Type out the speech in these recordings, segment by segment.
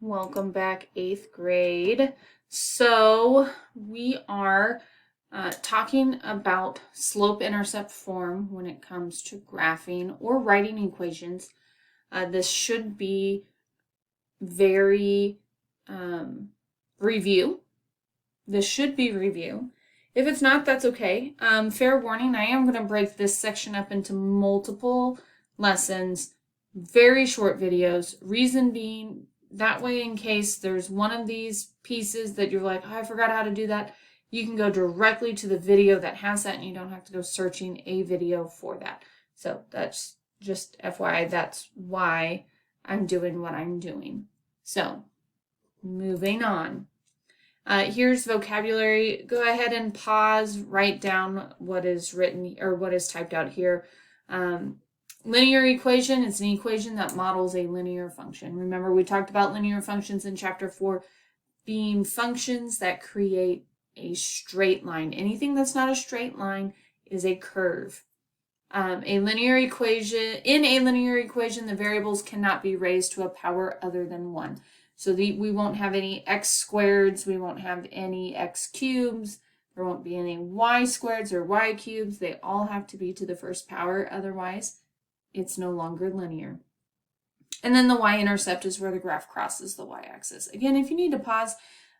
Welcome back, 8th grade. So we are talking about slope-intercept form when it comes to graphing or writing equations. This should be very review. This should be review. If it's not, that's okay. Fair warning, I am going to break this section up into multiple lessons, very short videos. Reason being, that way in case there's one of these pieces that you're like, oh, I forgot how to do that, you can go directly to the video that has that and you don't have to go searching a video for that. So that's just FYI, that's why I'm doing what I'm doing. So moving on. Here's vocabulary. Go ahead and pause, write down what is written or what is typed out here. Linear equation is an equation that models a linear function. Remember, we talked about linear functions in chapter 4 being functions that create a straight line. Anything that's not a straight line is a curve. In a linear equation, the variables cannot be raised to a power other than 1. So we won't have any x squareds, we won't have any x cubes, there won't be any y squareds or y cubes. They all have to be to the first power, otherwise it's no longer linear. And then the y-intercept is where the graph crosses the y-axis. Again, if you need to pause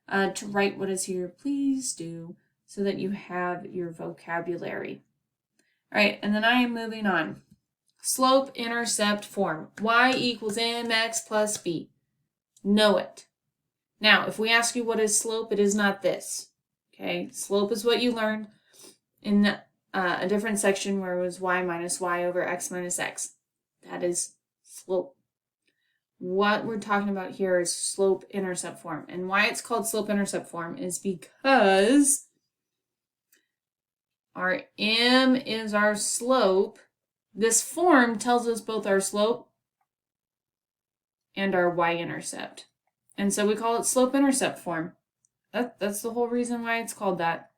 to write what is here, please do, so that you have your vocabulary. All right, and then I am moving on. Slope-intercept form. Y equals mx plus b. Know it. Now, if we ask you what is slope, it is not this. Okay, slope is what you learned in a different section where it was y minus y over x minus x. That is slope. What we're talking about here is slope-intercept form. And why it's called slope-intercept form is because our m is our slope. This form tells us both our slope and our y-intercept. And so we call it slope-intercept form. That's the whole reason why it's called that.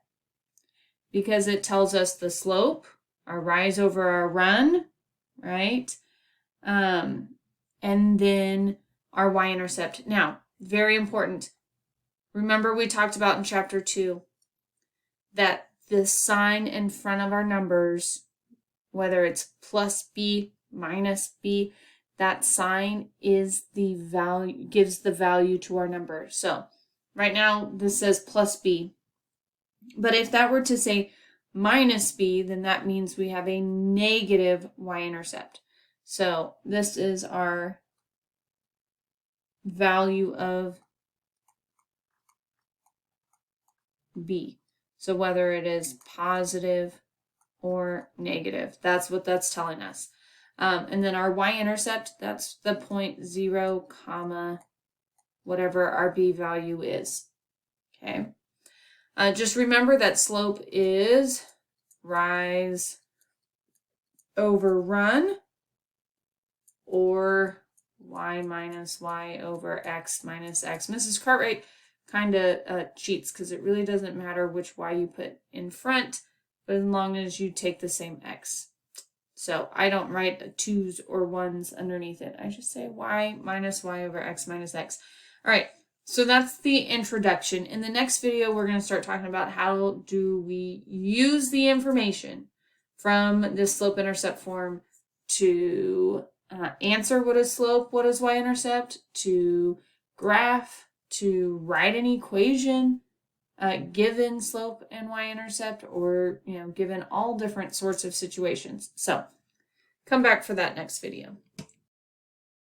Because it tells us the slope, our rise over our run, right? And then our y-intercept. Now, very important. Remember we talked about in chapter 2 that the sign in front of our numbers, whether it's plus b, minus b, that sign is the value, gives the value to our number. So right now this says plus b. But if that were to say minus b, then that means we have a negative y-intercept. So this is our value of b. So whether it is positive or negative, that's what that's telling us. And then our y-intercept, that's the point 0, comma, whatever our b value is. Okay. Just remember that slope is rise over run, or y minus y over x minus x. Mrs. Cartwright kind of cheats because it really doesn't matter which y you put in front, but as long as you take the same x. So I don't write 2's or 1's underneath it. I just say y minus y over x minus x. All right. So that's the introduction. In the next video, we're going to start talking about how do we use the information from this slope-intercept form to answer what is slope, what is y-intercept, to graph, to write an equation given slope and y-intercept, or given all different sorts of situations. So come back for that next video.